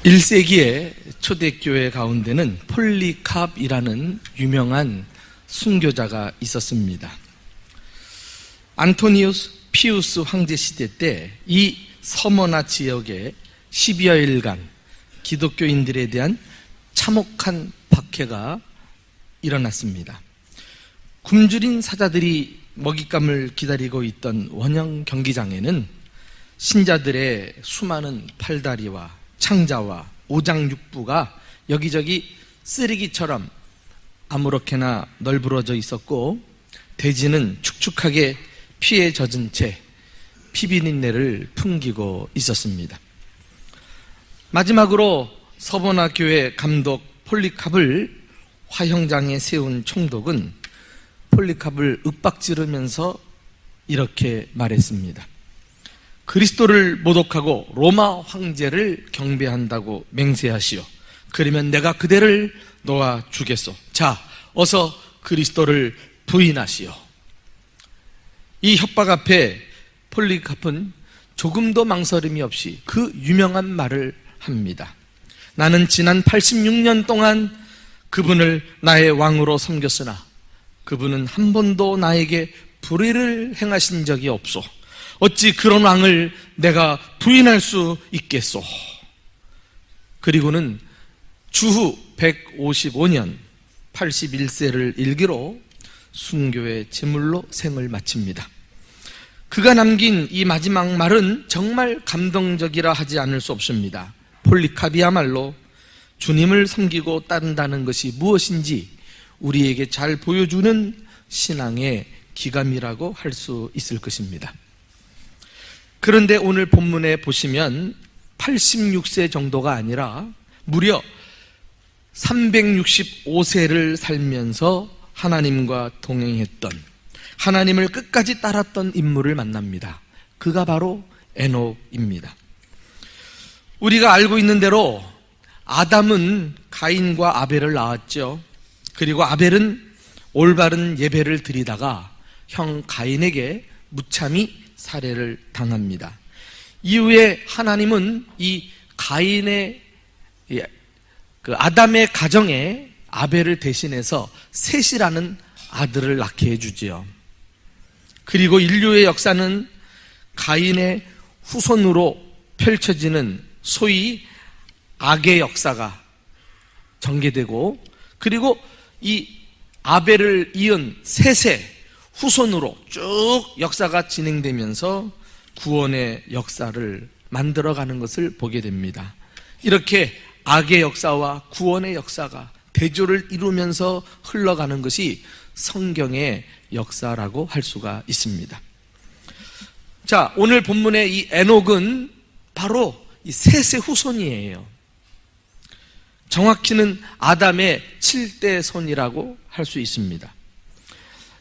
1세기의 초대교회 가운데는 폴리캅이라는 유명한 순교자가 있었습니다. 안토니우스 피우스 황제 시대 때 이 서머나 지역에 10여일간 기독교인들에 대한 참혹한 박해가 일어났습니다. 굶주린 사자들이 먹잇감을 기다리고 있던 원형 경기장에는 신자들의 수많은 팔다리와 창자와 오장육부가 여기저기 쓰레기처럼 아무렇게나 널브러져 있었고, 대지는 축축하게 피에 젖은 채 피비린내를 풍기고 있었습니다. 마지막으로 서머나 교회 감독 폴리캅을 화형장에 세운 총독은 폴리캅을 윽박지르면서 이렇게 말했습니다. 그리스도를 모독하고 로마 황제를 경배한다고 맹세하시오. 그러면 내가 그대를 놓아주겠소. 자, 어서 그리스도를 부인하시오. 이 협박 앞에 폴리캅은 조금도 망설임이 없이 그 유명한 말을 합니다. 나는 지난 86년 동안 그분을 나의 왕으로 섬겼으나 그분은 한 번도 나에게 불의를 행하신 적이 없소. 어찌 그런 왕을 내가 부인할 수 있겠소. 그리고는 주후 155년 81세를 일기로 순교의 제물로 생을 마칩니다. 그가 남긴 이 마지막 말은 정말 감동적이라 하지 않을 수 없습니다. 폴리캅이야말로 주님을 섬기고 따른다는 것이 무엇인지 우리에게 잘 보여주는 신앙의 기감이라고 할 수 있을 것입니다. 그런데 오늘 본문에 보시면 86세 정도가 아니라 무려 365세를 살면서 하나님과 동행했던, 하나님을 끝까지 따랐던 인물을 만납니다. 그가 바로 에녹입니다. 우리가 알고 있는 대로 아담은 가인과 아벨을 낳았죠. 그리고 아벨은 올바른 예배를 드리다가 형 가인에게 무참히 살해를 당합니다. 이후에 하나님은 이 가인의 그 아담의 가정에 아벨을 대신해서 셋이라는 아들을 낳게 해주지요. 그리고 인류의 역사는 가인의 후손으로 펼쳐지는 소위 악의 역사가 전개되고, 그리고 이 아벨을 이은 셋의 후손으로 쭉 역사가 진행되면서 구원의 역사를 만들어가는 것을 보게 됩니다. 이렇게 악의 역사와 구원의 역사가 대조를 이루면서 흘러가는 것이 성경의 역사라고 할 수가 있습니다. 자, 오늘 본문의 이 에녹은 바로 이 셋의 후손이에요. 정확히는 아담의 7대 손이라고 할 수 있습니다.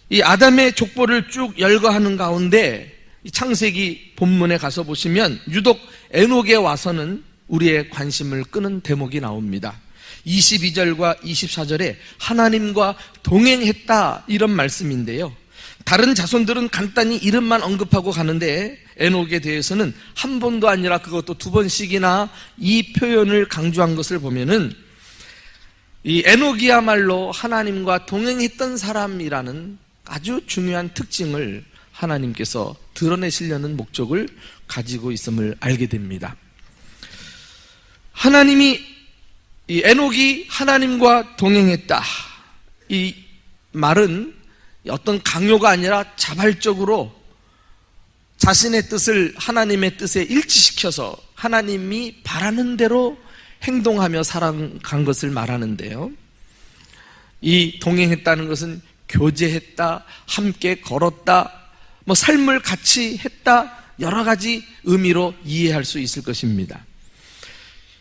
이 아담의 족보를 쭉 열거하는 가운데 이 창세기 본문에 가서 보시면 유독 에녹에 와서는 우리의 관심을 끄는 대목이 나옵니다. 22절과 24절에 하나님과 동행했다, 이런 말씀인데요. 다른 자손들은 간단히 이름만 언급하고 가는데 에녹에 대해서는 한 번도 아니라 그것도 두 번씩이나 이 표현을 강조한 것을 보면은 이 에녹이야말로 하나님과 동행했던 사람이라는 아주 중요한 특징을 하나님께서 드러내시려는 목적을 가지고 있음을 알게 됩니다. 하나님이, 이 에녹이 하나님과 동행했다, 이 말은 어떤 강요가 아니라 자발적으로 자신의 뜻을 하나님의 뜻에 일치시켜서 하나님이 바라는 대로 행동하며 살아간 것을 말하는데요. 이 동행했다는 것은 교제했다, 함께 걸었다, 삶을 같이 했다, 여러 가지 의미로 이해할 수 있을 것입니다.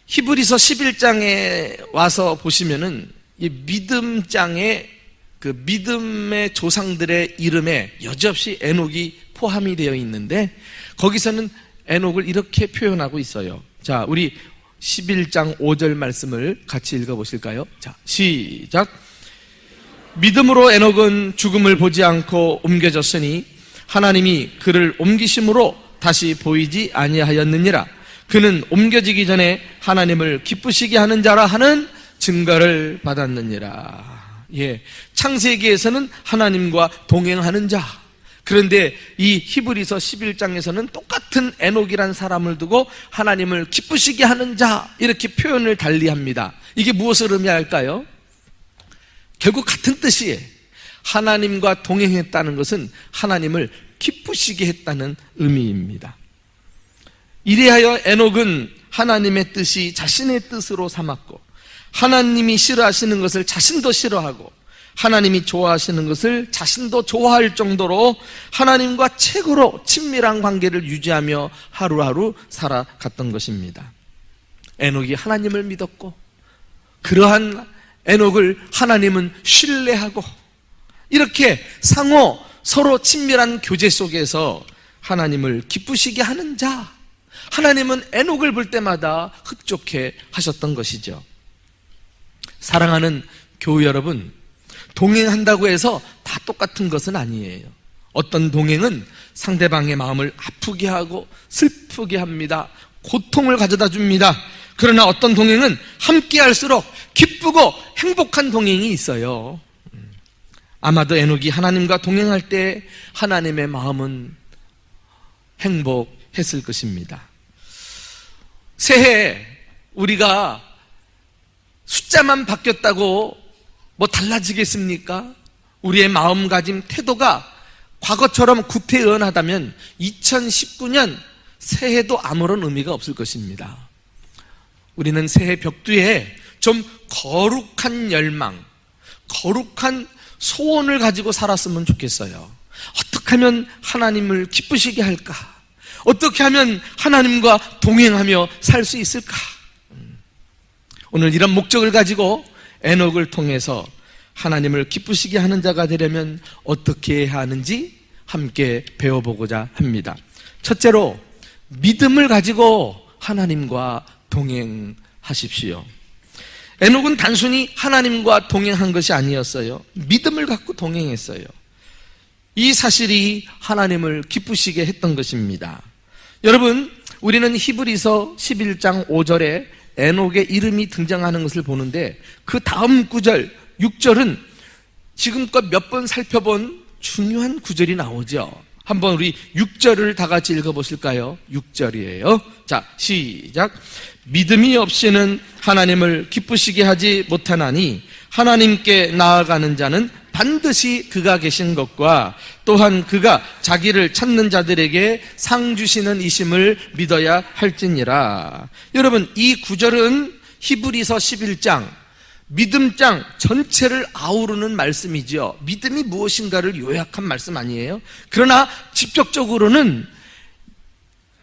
히브리서 11장에 와서 보시면은 이 믿음장에 그 믿음의 조상들의 이름에 여지없이 에녹이 포함이 되어 있는데, 거기서는 에녹을 이렇게 표현하고 있어요. 자, 우리 11장 5절 말씀을 같이 읽어보실까요? 자, 시작. 믿음으로 에녹은 죽음을 보지 않고 옮겨졌으니 하나님이 그를 옮기심으로 다시 보이지 아니하였느니라. 그는 옮겨지기 전에 하나님을 기쁘시게 하는 자라 하는 증거를 받았느니라. 예, 창세기에서는 하나님과 동행하는 자. 그런데 이 히브리서 11장에서는 똑같은 에녹이란 사람을 두고 하나님을 기쁘시게 하는 자, 이렇게 표현을 달리합니다. 이게 무엇을 의미할까요? 결국 같은 뜻이에요. 하나님과 동행했다는 것은 하나님을 기쁘시게 했다는 의미입니다. 이래하여 에녹은 하나님의 뜻이 자신의 뜻으로 삼았고, 하나님이 싫어하시는 것을 자신도 싫어하고, 하나님이 좋아하시는 것을 자신도 좋아할 정도로 하나님과 최고로 친밀한 관계를 유지하며 하루하루 살아갔던 것입니다. 에녹이 하나님을 믿었고, 그러한 에녹을 하나님은 신뢰하고, 이렇게 상호 서로 친밀한 교제 속에서 하나님을 기쁘시게 하는 자, 하나님은 에녹을 볼 때마다 흡족해 하셨던 것이죠. 사랑하는 교우 여러분, 동행한다고 해서 다 똑같은 것은 아니에요. 어떤 동행은 상대방의 마음을 아프게 하고 슬프게 합니다. 고통을 가져다 줍니다. 그러나 어떤 동행은 함께 할수록 기쁘고 행복한 동행이 있어요. 아마도 에녹이 하나님과 동행할 때 하나님의 마음은 행복했을 것입니다. 새해 우리가 숫자만 바뀌었다고 뭐 달라지겠습니까? 우리의 마음가짐, 태도가 과거처럼 구태의연하다면 2019년 새해도 아무런 의미가 없을 것입니다. 우리는 새해 벽두에 좀 거룩한 열망, 거룩한 소원을 가지고 살았으면 좋겠어요. 어떻게 하면 하나님을 기쁘시게 할까? 어떻게 하면 하나님과 동행하며 살 수 있을까? 오늘 이런 목적을 가지고 에녹을 통해서 하나님을 기쁘시게 하는 자가 되려면 어떻게 해야 하는지 함께 배워보고자 합니다. 첫째로, 믿음을 가지고 하나님과 동행하십시오. 에녹은 단순히 하나님과 동행한 것이 아니었어요. 믿음을 갖고 동행했어요. 이 사실이 하나님을 기쁘시게 했던 것입니다. 여러분, 우리는 히브리서 11장 5절에 에녹의 이름이 등장하는 것을 보는데, 그 다음 구절 6절은 지금껏 몇 번 살펴본 중요한 구절이 나오죠. 한번 우리 6절을 다 같이 읽어보실까요? 6절이에요. 자, 시작. 믿음이 없이는 하나님을 기쁘시게 하지 못하나니 하나님께 나아가는 자는 반드시 그가 계신 것과 또한 그가 자기를 찾는 자들에게 상 주시는 이심을 믿어야 할지니라. 여러분, 이 구절은 히브리서 11장 믿음장 전체를 아우르는 말씀이죠. 믿음이 무엇인가를 요약한 말씀 아니에요? 그러나 직접적으로는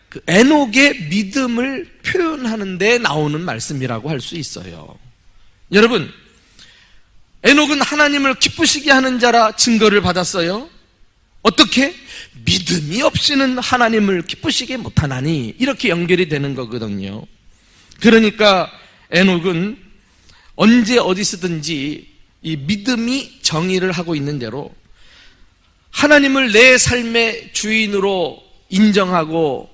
그 에녹의 믿음을 표현하는 데 나오는 말씀이라고 할 수 있어요. 여러분, 에녹은 하나님을 기쁘시게 하는 자라 증거를 받았어요. 어떻게? 믿음이 없이는 하나님을 기쁘시게 못하나니, 이렇게 연결이 되는 거거든요. 그러니까 에녹은 언제 어디서든지 이 믿음이 정의를 하고 있는 대로 하나님을 내 삶의 주인으로 인정하고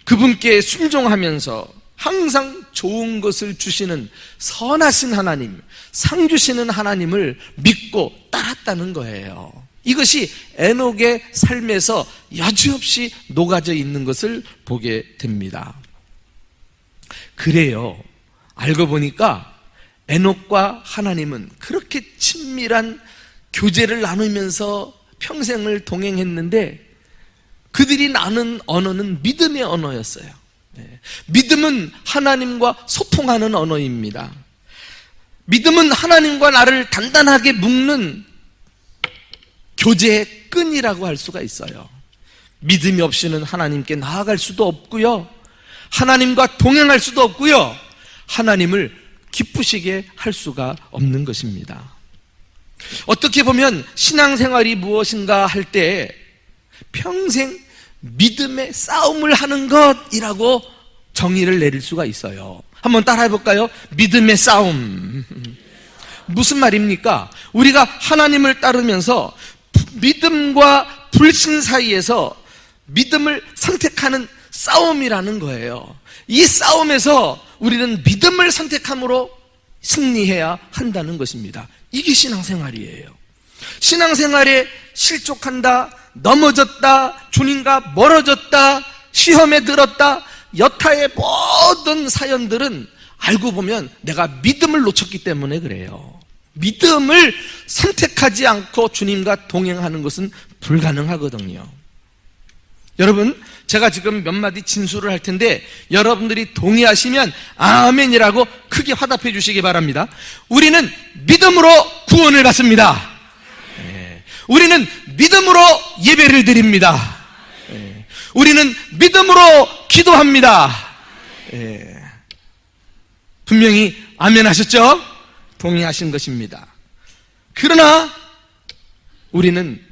그분께 순종하면서 항상 좋은 것을 주시는 선하신 하나님, 상 주시는 하나님을 믿고 따랐다는 거예요. 이것이 에녹의 삶에서 여지없이 녹아져 있는 것을 보게 됩니다. 그래요. 알고 보니까 에녹과 하나님은 그렇게 친밀한 교제를 나누면서 평생을 동행했는데, 그들이 나눈 언어는 믿음의 언어였어요. 믿음은 하나님과 소통하는 언어입니다. 믿음은 하나님과 나를 단단하게 묶는 교제의 끈이라고 할 수가 있어요. 믿음이 없이는 하나님께 나아갈 수도 없고요, 하나님과 동행할 수도 없고요, 하나님을 기쁘시게 할 수가 없는 것입니다. 어떻게 보면 신앙생활이 무엇인가 할 때 평생 믿음의 싸움을 하는 것이라고 정의를 내릴 수가 있어요. 한번 따라해 볼까요? 믿음의 싸움. 무슨 말입니까? 우리가 하나님을 따르면서 믿음과 불신 사이에서 믿음을 선택하는 싸움이라는 거예요. 이 싸움에서 우리는 믿음을 선택함으로 승리해야 한다는 것입니다. 이게 신앙생활이에요. 신앙생활에 실족한다, 넘어졌다, 주님과 멀어졌다, 시험에 들었다, 여타의 모든 사연들은 알고 보면 내가 믿음을 놓쳤기 때문에 그래요. 믿음을 선택하지 않고 주님과 동행하는 것은 불가능하거든요. 여러분, 제가 지금 몇 마디 진술을 할 텐데 여러분들이 동의하시면 아멘이라고 크게 화답해 주시기 바랍니다. 우리는 믿음으로 구원을 받습니다. 우리는 믿음으로 예배를 드립니다. 우리는 믿음으로 기도합니다. 분명히 아멘 하셨죠? 동의하신 것입니다. 그러나 우리는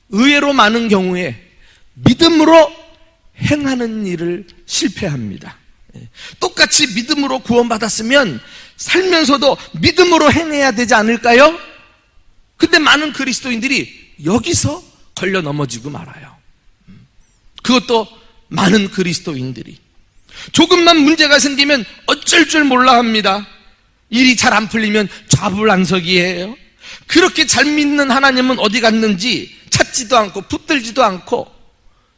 의외로 많은 경우에 믿음으로 행하는 일을 실패합니다. 똑같이 믿음으로 구원받았으면 살면서도 믿음으로 행해야 되지 않을까요? 근데 많은 그리스도인들이 여기서 걸려 넘어지고 말아요. 그것도 많은 그리스도인들이 조금만 문제가 생기면 어쩔 줄 몰라 합니다. 일이 잘 안 풀리면 좌불안석이에요. 그렇게 잘 믿는 하나님은 어디 갔는지 찾지도 않고 붙들지도 않고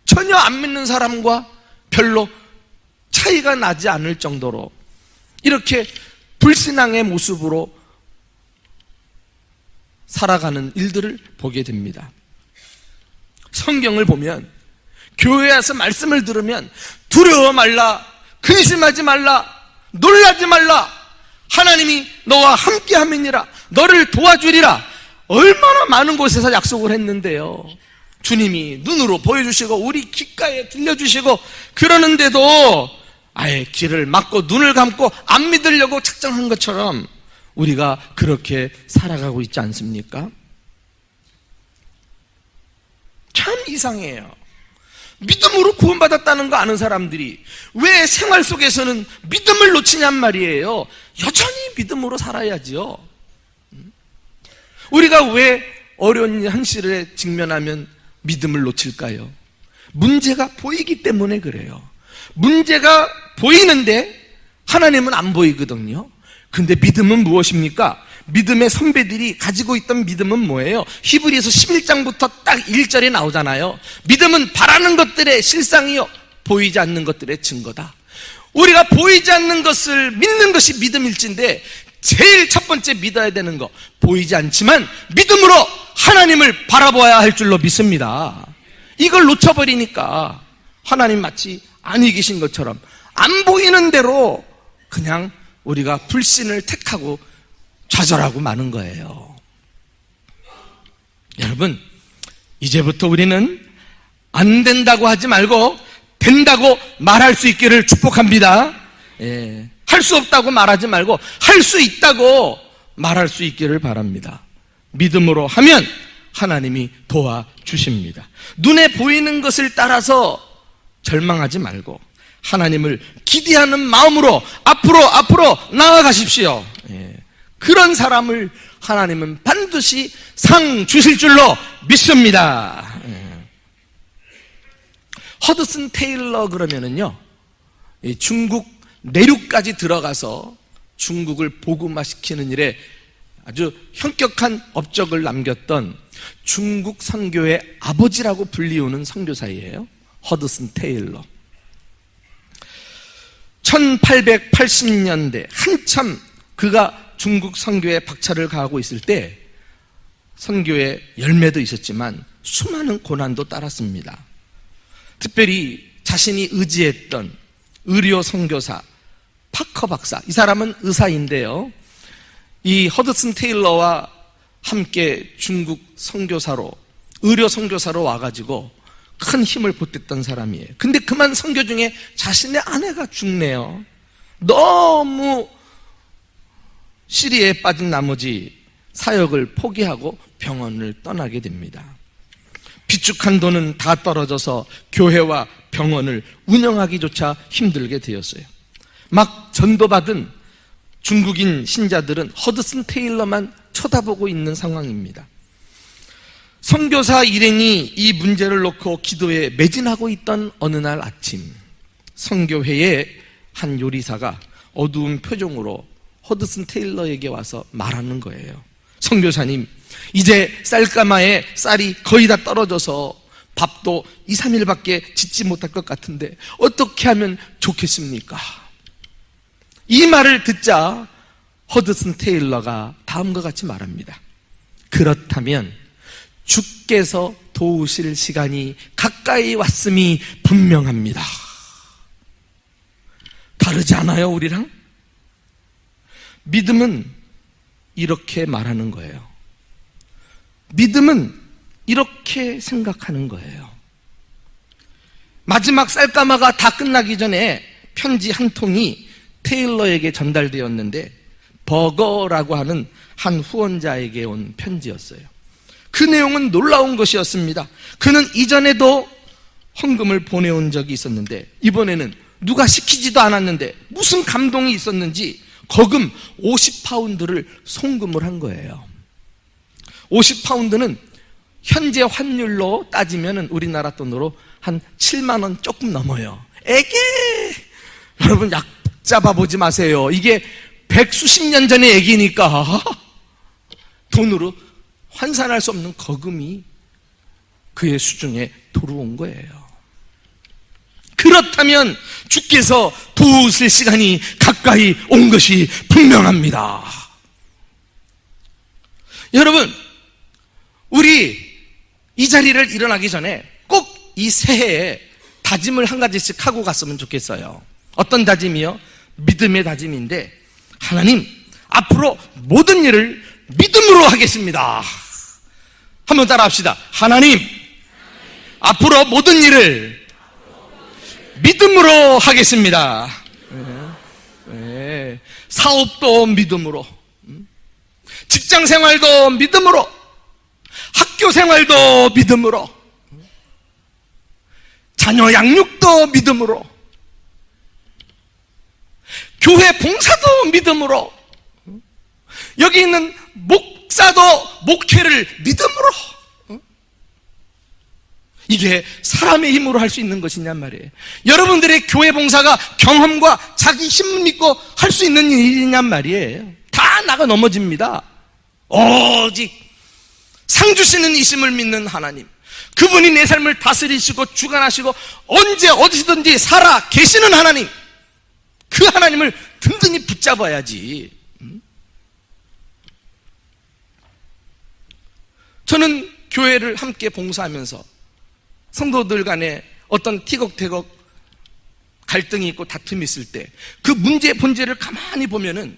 전혀 안 믿는 사람과 별로 차이가 나지 않을 정도로 이렇게 불신앙의 모습으로 살아가는 일들을 보게 됩니다. 성경을 보면 교회에 와서 말씀을 들으면 두려워 말라, 근심하지 말라, 놀라지 말라, 하나님이 너와 함께 함이니라, 너를 도와주리라, 얼마나 많은 곳에서 약속을 했는데요. 주님이 눈으로 보여주시고 우리 귓가에 들려주시고 그러는데도 아예 귀를 막고 눈을 감고 안 믿으려고 작정한 것처럼 우리가 그렇게 살아가고 있지 않습니까? 참 이상해요. 믿음으로 구원받았다는 거 아는 사람들이 왜 생활 속에서는 믿음을 놓치냔 말이에요. 여전히 믿음으로 살아야지요. 우리가 왜 어려운 현실에 직면하면 믿음을 놓칠까요? 문제가 보이기 때문에 그래요. 문제가 보이는데 하나님은 안 보이거든요. 근데 믿음은 무엇입니까? 믿음의 선배들이 가지고 있던 믿음은 뭐예요? 히브리서 11장부터 딱 1절에 나오잖아요. 믿음은 바라는 것들의 실상이요 보이지 않는 것들의 증거다. 우리가 보이지 않는 것을 믿는 것이 믿음일진데 제일 첫 번째 믿어야 되는 거, 보이지 않지만 믿음으로 하나님을 바라봐야 할 줄로 믿습니다. 이걸 놓쳐버리니까 하나님 마치 안이 계신 것처럼 안 보이는 대로 그냥 우리가 불신을 택하고 좌절하고 마는 거예요. 여러분, 이제부터 우리는 안 된다고 하지 말고 된다고 말할 수 있기를 축복합니다. 할 수 없다고 말하지 말고 할 수 있다고 말할 수 있기를 바랍니다. 믿음으로 하면 하나님이 도와주십니다. 눈에 보이는 것을 따라서 절망하지 말고 하나님을 기대하는 마음으로 앞으로 나아가십시오. 그런 사람을 하나님은 반드시 상 주실 줄로 믿습니다. 허드슨 테일러 그러면은요, 중국 내륙까지 들어가서 중국을 복음화시키는 일에 아주 현격한 업적을 남겼던 중국 선교의 아버지라고 불리우는 선교사이에요. 허드슨 테일러. 1880년대 한참 그가 중국 선교에 박차를 가하고 있을 때 선교의 열매도 있었지만 수많은 고난도 따랐습니다. 특별히 자신이 의지했던 의료 선교사 파커 박사, 이 사람은 의사인데요, 이 허드슨 테일러와 함께 중국 선교사로, 의료 선교사로 와가지고 큰 힘을 보탰던 사람이에요. 근데 그만 선교 중에 자신의 아내가 죽네요. 너무 시리에 빠진 나머지 사역을 포기하고 병원을 떠나게 됩니다. 비축한 돈은 다 떨어져서 교회와 병원을 운영하기조차 힘들게 되었어요. 막 전도받은 중국인 신자들은 허드슨 테일러만 쳐다보고 있는 상황입니다. 선교사 일행이 이 문제를 놓고 기도에 매진하고 있던 어느 날 아침, 선교회의 한 요리사가 어두운 표정으로 허드슨 테일러에게 와서 말하는 거예요. 선교사님, 이제 쌀가마에 쌀이 거의 다 떨어져서 밥도 2, 3일밖에 짓지 못할 것 같은데 어떻게 하면 좋겠습니까? 이 말을 듣자 허드슨 테일러가 다음과 같이 말합니다. 그렇다면 주께서 도우실 시간이 가까이 왔음이 분명합니다. 다르지 않아요, 우리랑? 믿음은 이렇게 말하는 거예요. 믿음은 이렇게 생각하는 거예요. 마지막 쌀가마가 다 끝나기 전에 편지 한 통이 테일러에게 전달되었는데 버거라고 하는 한 후원자에게 온 편지였어요. 그 내용은 놀라운 것이었습니다. 그는 이전에도 헌금을 보내온 적이 있었는데 이번에는 누가 시키지도 않았는데 무슨 감동이 있었는지 거금 50파운드를 송금을 한 거예요. 50파운드는 현재 환율로 따지면 우리나라 돈으로 한 7만 원 조금 넘어요. 에게! 여러분 약 잡아보지 마세요. 이게 백수십 년 전의 얘기니까 돈으로 환산할 수 없는 거금이 그의 수중에 들어온 거예요. 그렇다면 주께서 도우실 시간이 가까이 온 것이 분명합니다. 여러분, 우리 이 자리를 일어나기 전에 꼭 이 새해에 다짐을 한 가지씩 하고 갔으면 좋겠어요. 어떤 다짐이요? 믿음의 다짐인데, 하나님, 앞으로 모든 일을 믿음으로 하겠습니다. 한번 따라 합시다. 하나님, 앞으로 모든 일을 믿음으로 하겠습니다. 네. 사업도 믿음으로, 직장 생활도 믿음으로, 학교 생활도 믿음으로, 자녀 양육도 믿음으로, 교회 봉사도 믿음으로, 여기 있는 목사도 목회를 믿음으로. 이게 사람의 힘으로 할 수 있는 것이냔 말이에요. 여러분들의 교회 봉사가 경험과 자기 힘을 믿고 할 수 있는 일이냔 말이에요. 다 나가 넘어집니다. 오직 상 주시는 이심을 믿는 하나님, 그분이 내 삶을 다스리시고 주관하시고 언제 어디서든지 살아 계시는 하나님, 그 하나님을 든든히 붙잡아야지. 저는 교회를 함께 봉사하면서 성도들 간에 어떤 티격태격 갈등이 있고 다툼이 있을 때 그 문제의 본질을 가만히 보면은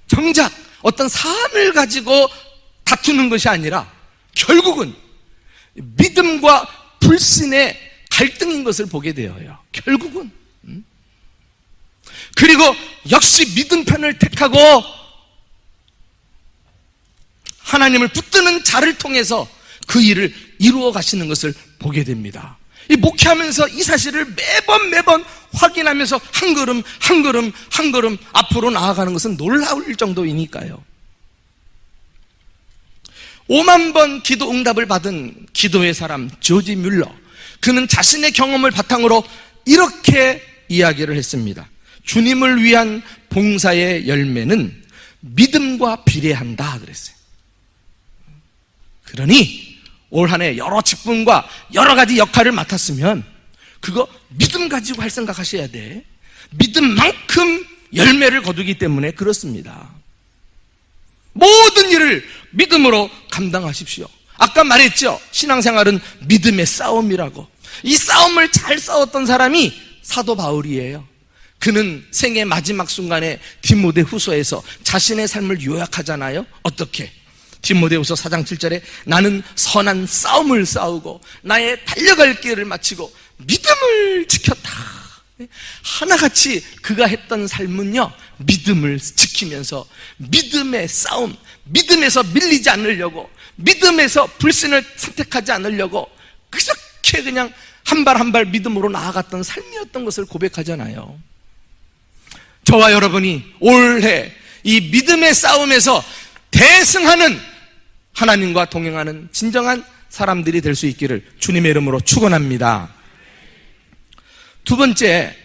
정작 어떤 사안을 가지고 다투는 것이 아니라 결국은 믿음과 불신의 갈등인 것을 보게 되어요. 결국은. 그리고 역시 믿음 편을 택하고 하나님을 붙드는 자를 통해서 그 일을 이루어 가시는 것을 보게 됩니다. 이 목회하면서 이 사실을 매번 확인하면서 한 걸음 앞으로 나아가는 것은 놀라울 정도이니까요. 5만 번 기도 응답을 받은 기도의 사람 조지 뮬러, 그는 자신의 경험을 바탕으로 이렇게 이야기를 했습니다. 주님을 위한 봉사의 열매는 믿음과 비례한다 그랬어요. 그러니 올 한 해 여러 직분과 여러 가지 역할을 맡았으면 그거 믿음 가지고 할 생각 하셔야 돼. 믿음만큼 열매를 거두기 때문에 그렇습니다. 모든 일을 믿음으로 감당하십시오. 아까 말했죠, 신앙생활은 믿음의 싸움이라고. 이 싸움을 잘 싸웠던 사람이 사도 바울이에요. 그는 생애 마지막 순간에 디모데후서에서 자신의 삶을 요약하잖아요. 어떻게? 디모데후서 4장 7절에 나는 선한 싸움을 싸우고 나의 달려갈 길을 마치고 믿음을 지켰다. 하나같이 그가 했던 삶은요, 믿음을 지키면서 믿음의 싸움, 믿음에서 밀리지 않으려고, 믿음에서 불신을 선택하지 않으려고 그렇게 그냥 한 발 한 발 믿음으로 나아갔던 삶이었던 것을 고백하잖아요. 저와 여러분이 올해 이 믿음의 싸움에서 대승하는, 하나님과 동행하는 진정한 사람들이 될 수 있기를 주님의 이름으로 축원합니다. 두 번째,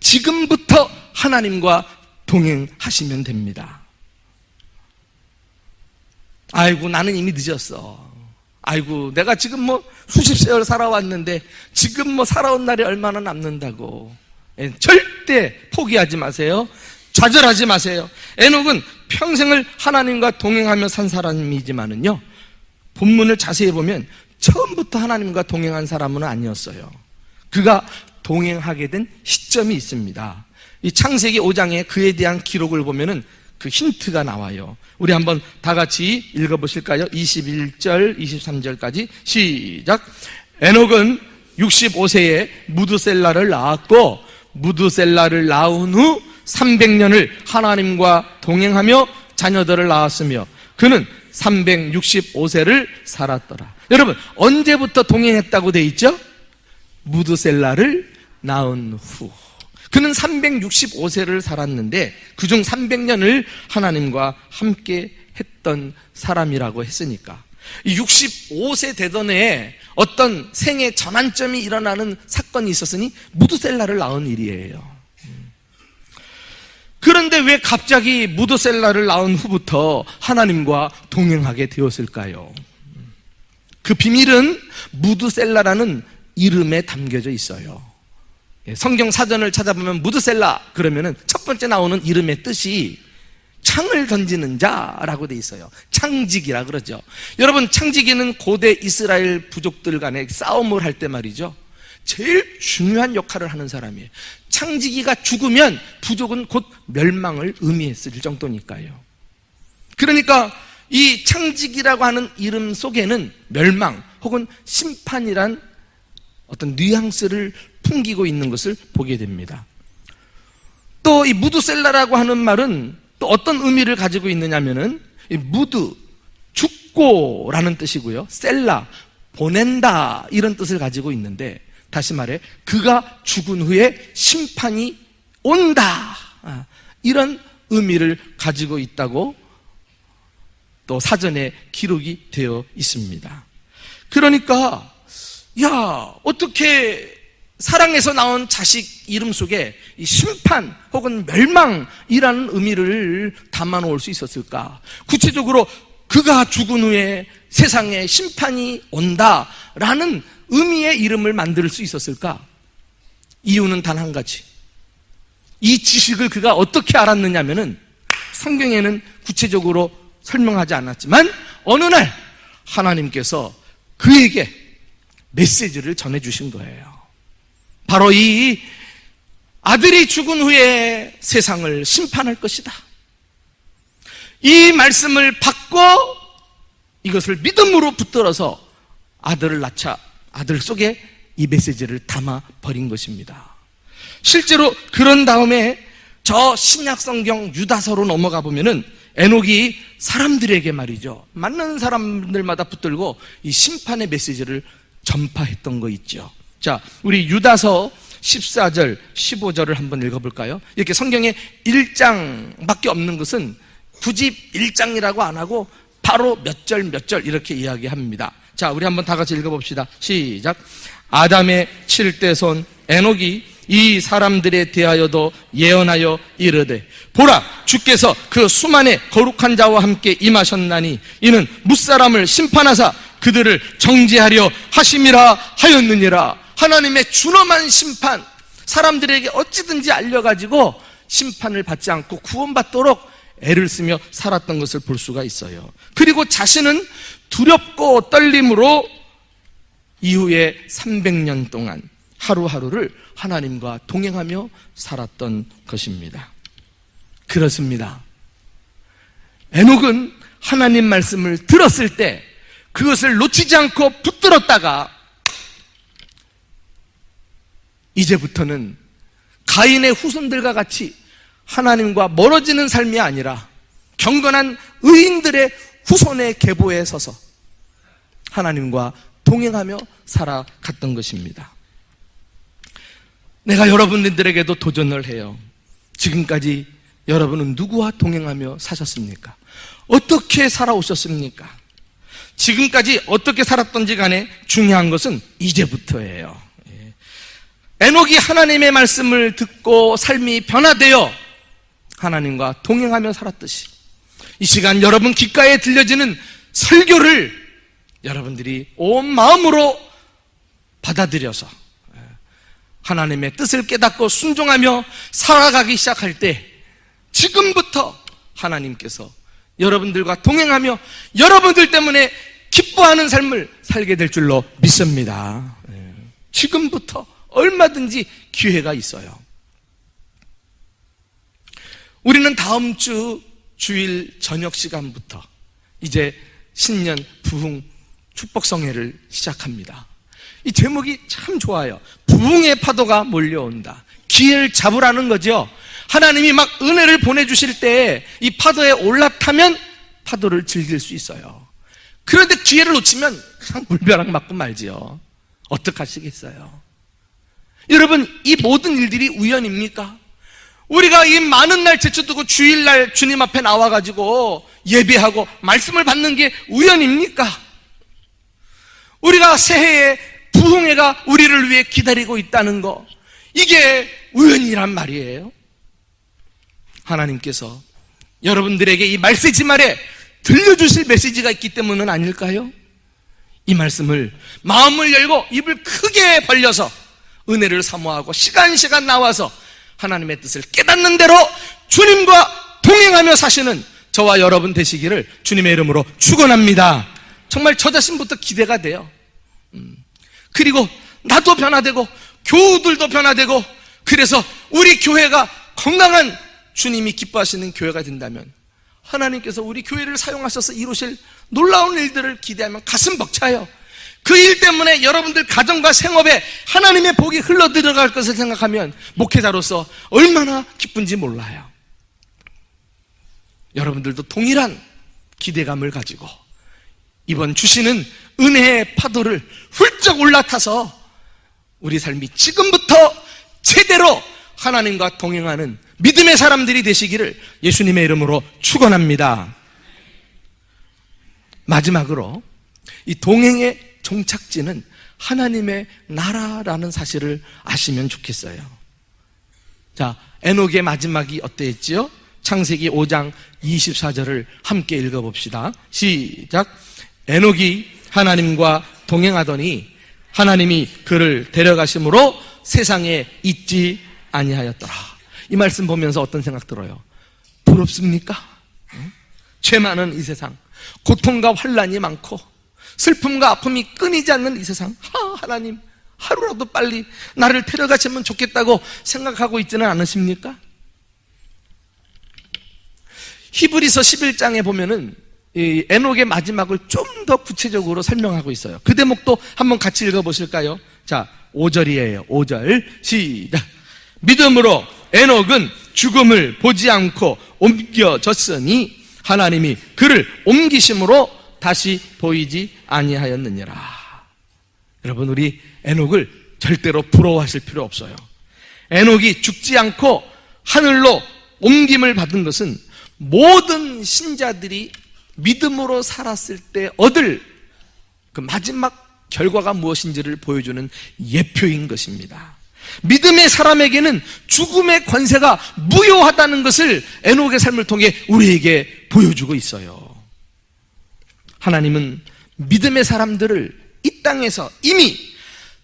지금부터 하나님과 동행하시면 됩니다. 아이고, 나는 이미 늦었어. 아이고, 내가 지금 수십 세월 살아왔는데 지금 살아온 날이 얼마나 남는다고. 절대 포기하지 마세요. 좌절하지 마세요. 에녹은 평생을 하나님과 동행하며 산 사람이지만은요, 본문을 자세히 보면 처음부터 하나님과 동행한 사람은 아니었어요. 그가 동행하게 된 시점이 있습니다. 이 창세기 5장에 그에 대한 기록을 보면은 그 힌트가 나와요. 우리 한번 다 같이 읽어보실까요? 21절, 23절까지 시작. 에녹은 65세에 무드셀라를 낳았고, 무드셀라를 낳은 후 300년을 하나님과 동행하며 자녀들을 낳았으며 그는 365세를 살았더라. 여러분, 언제부터 동행했다고 돼 있죠? 무드셀라를 낳은 후. 그는 365세를 살았는데 그중 300년을 하나님과 함께 했던 사람이라고 했으니까, 이 65세 되던 해에 어떤 생애 전환점이 일어나는 사건이 있었으니 무드셀라를 낳은 일이에요. 그런데 왜 갑자기 무드셀라를 낳은 후부터 하나님과 동행하게 되었을까요? 그 비밀은 무드셀라라는 이름에 담겨져 있어요. 성경 사전을 찾아보면 무드셀라 그러면은 첫 번째 나오는 이름의 뜻이 창을 던지는 자라고 돼 있어요. 창지기라 그러죠. 여러분, 창지기는 고대 이스라엘 부족들 간에 싸움을 할 때 말이죠, 제일 중요한 역할을 하는 사람이에요. 창지기가 죽으면 부족은 곧 멸망을 의미했을 정도니까요. 그러니까 이 창지기라고 하는 이름 속에는 멸망 혹은 심판이란 어떤 뉘앙스를 풍기고 있는 것을 보게 됩니다. 또 이 무드셀라라고 하는 말은 또 어떤 의미를 가지고 있느냐면은, 이 무드, 죽고라는 뜻이고요, 셀라, 보낸다, 이런 뜻을 가지고 있는데, 다시 말해 그가 죽은 후에 심판이 온다, 이런 의미를 가지고 있다고 또 사전에 기록이 되어 있습니다. 그러니까 어떻게 사랑에서 나온 자식 이름 속에 이 심판 혹은 멸망이라는 의미를 담아 놓을 수 있었을까? 구체적으로 그가 죽은 후에 세상에 심판이 온다라는 의미의 이름을 만들 수 있었을까? 이유는 단 한 가지. 이 지식을 그가 어떻게 알았느냐면은 성경에는 구체적으로 설명하지 않았지만 어느 날 하나님께서 그에게 메시지를 전해주신 거예요. 바로 이 아들이 죽은 후에 세상을 심판할 것이다. 이 말씀을 받고 이것을 믿음으로 붙들어서 아들을 낳자 아들 속에 이 메시지를 담아 버린 것입니다. 실제로 그런 다음에 저 신약 성경 유다서로 넘어가 보면은 에녹이 사람들에게 말이죠, 만나는 사람들마다 붙들고 이 심판의 메시지를 전파했던 거 있죠. 자, 우리 유다서 14절, 15절을 한번 읽어볼까요? 이렇게 성경에 1장밖에 없는 것은 굳이 1장이라고 안 하고 바로 몇 절 이렇게 이야기합니다. 자, 우리 한번 다 같이 읽어봅시다. 시작. 아담의 7대 손 에녹이 이 사람들에 대하여도 예언하여 이르되, 보라, 주께서 그 수만의 거룩한 자와 함께 임하셨나니 이는 뭇사람을 심판하사 그들을 정죄하려 하심이라 하였느니라. 하나님의 준엄한 심판, 사람들에게 어찌든지 알려가지고 심판을 받지 않고 구원받도록 애를 쓰며 살았던 것을 볼 수가 있어요. 그리고 자신은 두렵고 떨림으로 이후에 300년 동안 하루하루를 하나님과 동행하며 살았던 것입니다. 그렇습니다. 에녹은 하나님 말씀을 들었을 때 그것을 놓치지 않고 붙들었다가 이제부터는 가인의 후손들과 같이 하나님과 멀어지는 삶이 아니라 경건한 의인들의 후손의 계보에 서서 하나님과 동행하며 살아갔던 것입니다. 내가 여러분들에게도 도전을 해요. 지금까지 여러분은 누구와 동행하며 사셨습니까? 어떻게 살아오셨습니까? 지금까지 어떻게 살았던지 간에 중요한 것은 이제부터예요. 에녹이 하나님의 말씀을 듣고 삶이 변화되어 하나님과 동행하며 살았듯이 이 시간 여러분 귓가에 들려지는 설교를 여러분들이 온 마음으로 받아들여서 하나님의 뜻을 깨닫고 순종하며 살아가기 시작할 때 지금부터 하나님께서 여러분들과 동행하며 여러분들 때문에 기뻐하는 삶을 살게 될 줄로 믿습니다. 지금부터 얼마든지 기회가 있어요. 우리는 다음 주 주일 저녁 시간부터 이제 신년 부흥 축복성회를 시작합니다. 이 제목이 참 좋아요. 부흥의 파도가 몰려온다. 기회를 잡으라는 거죠. 하나님이 막 은혜를 보내주실 때 이 파도에 올라타면 파도를 즐길 수 있어요. 그런데 기회를 놓치면 그냥 물벼락 맞고 말지요. 어떡하시겠어요? 여러분, 이 모든 일들이 우연입니까? 우리가 이 많은 날 제쳐두고 주일날 주님 앞에 나와가지고 예배하고 말씀을 받는 게 우연입니까? 우리가 새해에 부흥회가 우리를 위해 기다리고 있다는 거, 이게 우연이란 말이에요. 하나님께서 여러분들에게 이 메시지 말에 들려주실 메시지가 있기 때문은 아닐까요? 이 말씀을 마음을 열고 입을 크게 벌려서 은혜를 사모하고 시간 나와서 하나님의 뜻을 깨닫는 대로 주님과 동행하며 사시는 저와 여러분 되시기를 주님의 이름으로 축원합니다. 정말 저 자신부터 기대가 돼요. 그리고 나도 변화되고 교우들도 변화되고, 그래서 우리 교회가 건강한 주님이 기뻐하시는 교회가 된다면 하나님께서 우리 교회를 사용하셔서 이루실 놀라운 일들을 기대하면 가슴 벅차요. 그 일 때문에 여러분들 가정과 생업에 하나님의 복이 흘러 들어갈 것을 생각하면 목회자로서 얼마나 기쁜지 몰라요. 여러분들도 동일한 기대감을 가지고 이번 주시는 은혜의 파도를 훌쩍 올라타서 우리 삶이 지금부터 제대로 하나님과 동행하는 믿음의 사람들이 되시기를 예수님의 이름으로 축원합니다. 마지막으로 이 동행의 종착지는 하나님의 나라라는 사실을 아시면 좋겠어요. 자, 에녹의 마지막이 어땠지요? 창세기 5장 24절을 함께 읽어봅시다. 시작. 에녹이 하나님과 동행하더니 하나님이 그를 데려가심으로 세상에 있지 아니하였더라. 이 말씀 보면서 어떤 생각 들어요? 부럽습니까? 죄 많은 이 세상, 고통과 환난이 많고 슬픔과 아픔이 끊이지 않는 이 세상, 하나님 하루라도 빨리 나를 데려가시면 좋겠다고 생각하고 있지는 않으십니까? 히브리서 11장에 보면은 이 에녹의 마지막을 좀 더 구체적으로 설명하고 있어요. 그 대목도 한번 같이 읽어보실까요? 자, 5절이에요. 5절 시작. 믿음으로 에녹은 죽음을 보지 않고 옮겨졌으니 하나님이 그를 옮기심으로 다시 보이지 아니하였느니라. 여러분, 우리 에녹을 절대로 부러워하실 필요 없어요. 에녹이 죽지 않고 하늘로 옮김을 받은 것은 모든 신자들이 믿음으로 살았을 때 얻을 그 마지막 결과가 무엇인지를 보여주는 예표인 것입니다. 믿음의 사람에게는 죽음의 권세가 무효하다는 것을 에녹의 삶을 통해 우리에게 보여주고 있어요. 하나님은 믿음의 사람들을 이 땅에서 이미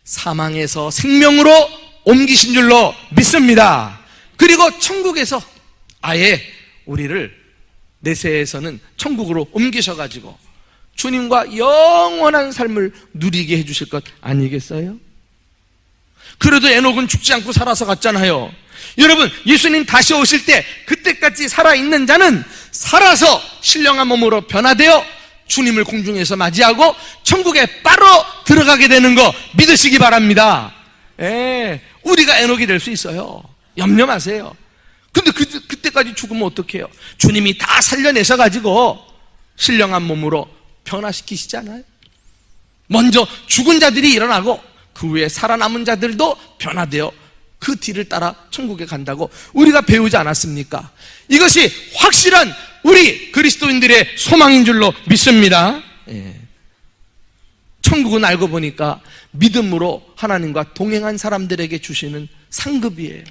사망에서 생명으로 옮기신 줄로 믿습니다. 그리고 천국에서 아예 우리를 내세에서는 천국으로 옮기셔가지고 주님과 영원한 삶을 누리게 해주실 것 아니겠어요? 그래도 에녹은 죽지 않고 살아서 갔잖아요. 여러분, 예수님 다시 오실 때 그때까지 살아있는 자는 살아서 신령한 몸으로 변화되어 주님을 공중에서 맞이하고 천국에 바로 들어가게 되는 거 믿으시기 바랍니다. 우리가 에녹이 될 수 있어요. 염려 마세요. 근데 그때까지 죽으면 어떡해요? 주님이 다 살려내셔가지고 신령한 몸으로 변화시키시잖아요. 먼저 죽은 자들이 일어나고 그 후에 살아남은 자들도 변화되어 그 뒤를 따라 천국에 간다고 우리가 배우지 않았습니까? 이것이 확실한 우리 그리스도인들의 소망인 줄로 믿습니다. 천국은 알고 보니까 믿음으로 하나님과 동행한 사람들에게 주시는 상급이에요.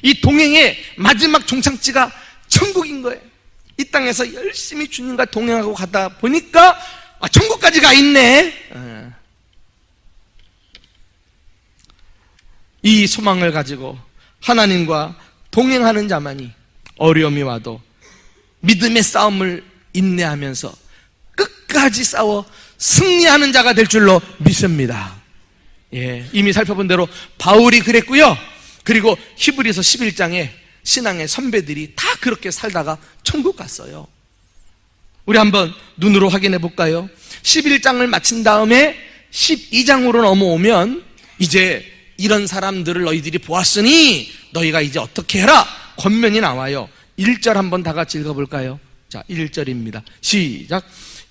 이 동행의 마지막 종착지가 천국인 거예요. 이 땅에서 열심히 주님과 동행하고 가다 보니까 천국까지 가 있네. 이 소망을 가지고 하나님과 동행하는 자만이 어려움이 와도 믿음의 싸움을 인내하면서 끝까지 싸워 승리하는 자가 될 줄로 믿습니다. 이미 살펴본 대로 바울이 그랬고요. 그리고 히브리서 11장에 신앙의 선배들이 다 그렇게 살다가 천국 갔어요. 우리 한번 눈으로 확인해 볼까요? 11장을 마친 다음에 12장으로 넘어오면 이제 이런 사람들을 너희들이 보았으니 너희가 이제 어떻게 해라 권면이 나와요. 1절 한번 다 같이 읽어볼까요? 자, 1절입니다. 시작.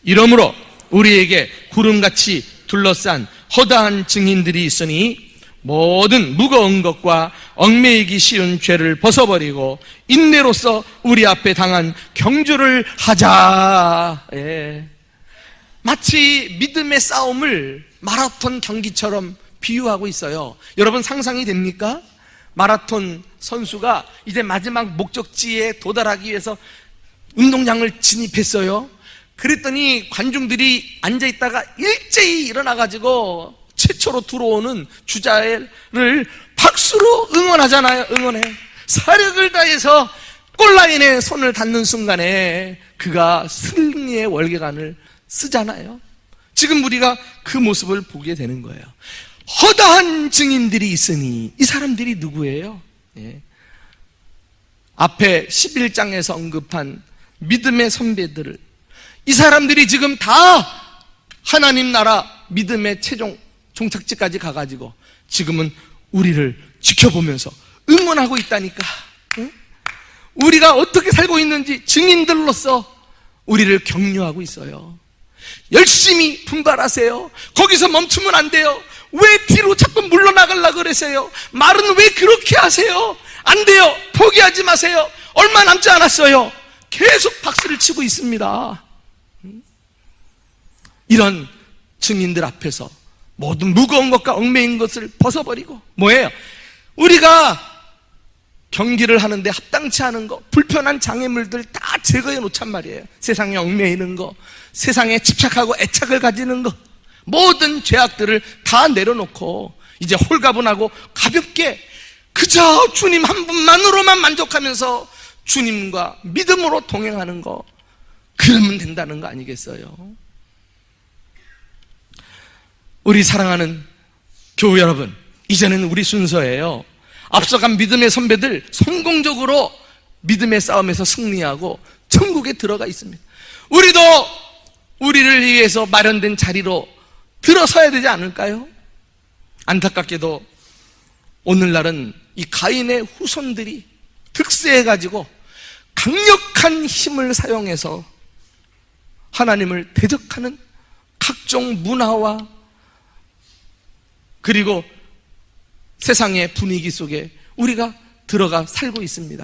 이러므로 우리에게 구름같이 둘러싼 허다한 증인들이 있으니 모든 무거운 것과 얽매이기 쉬운 죄를 벗어버리고 인내로서 우리 앞에 당한 경주를 하자. 마치 믿음의 싸움을 마라톤 경기처럼 비유하고 있어요. 여러분 상상이 됩니까? 마라톤 선수가 이제 마지막 목적지에 도달하기 위해서 운동장을 진입했어요. 그랬더니 관중들이 앉아있다가 일제히 일어나가지고 최초로 들어오는 주자를 박수로 응원하잖아요. 응원해. 사력을 다해서 골라인에 손을 닿는 순간에 그가 승리의 월계관을 쓰잖아요. 지금 우리가 그 모습을 보게 되는 거예요. 허다한 증인들이 있으니 이 사람들이 누구예요? 앞에 11장에서 언급한 믿음의 선배들을, 이 사람들이 지금 다 하나님 나라 믿음의 최종 종착지까지 가가지고 지금은 우리를 지켜보면서 응원하고 있다니까. 우리가 어떻게 살고 있는지 증인들로서 우리를 격려하고 있어요. 열심히 분발하세요. 거기서 멈추면 안 돼요. 왜 뒤로 자꾸 물러나가려고 그러세요? 말은 왜 그렇게 하세요? 안 돼요. 포기하지 마세요. 얼마 남지 않았어요. 계속 박수를 치고 있습니다. 이런 증인들 앞에서 모든 무거운 것과 얽매인 것을 벗어버리고, 뭐예요? 우리가 경기를 하는데 합당치 않은 거, 불편한 장애물들 다 제거해 놓잔 말이에요. 세상에 얽매이는 거, 세상에 집착하고 애착을 가지는 거, 모든 죄악들을 다 내려놓고 이제 홀가분하고 가볍게 그저 주님 한 분만으로만 만족하면서 주님과 믿음으로 동행하는 거, 그러면 된다는 거 아니겠어요? 우리 사랑하는 교우 여러분, 이제는 우리 순서예요. 앞서간 믿음의 선배들 성공적으로 믿음의 싸움에서 승리하고 천국에 들어가 있습니다. 우리도 우리를 위해서 마련된 자리로 들어서야 되지 않을까요? 안타깝게도 오늘날은 이 가인의 후손들이 득세해가지고 강력한 힘을 사용해서 하나님을 대적하는 각종 문화와 그리고 세상의 분위기 속에 우리가 들어가 살고 있습니다.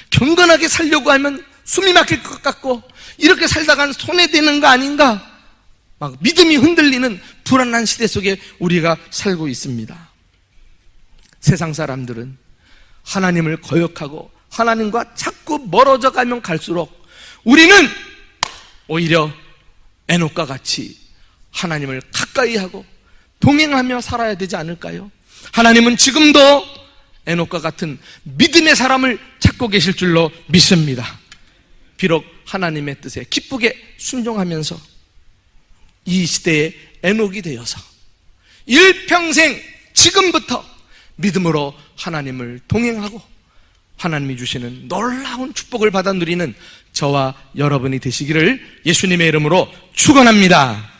경건하게 살려고 하면 숨이 막힐 것 같고, 이렇게 살다간 손해되는 거 아닌가, 막 믿음이 흔들리는 불안한 시대 속에 우리가 살고 있습니다. 세상 사람들은 하나님을 거역하고 하나님과 자꾸 멀어져 가면 갈수록 우리는 오히려 에녹과 같이 하나님을 가까이 하고 동행하며 살아야 되지 않을까요? 하나님은 지금도 에녹과 같은 믿음의 사람을 찾고 계실 줄로 믿습니다. 비록 하나님의 뜻에 기쁘게 순종하면서 이 시대의 에녹이 되어서 일평생 지금부터 믿음으로 하나님을 동행하고 하나님이 주시는 놀라운 축복을 받아 누리는 저와 여러분이 되시기를 예수님의 이름으로 축원합니다.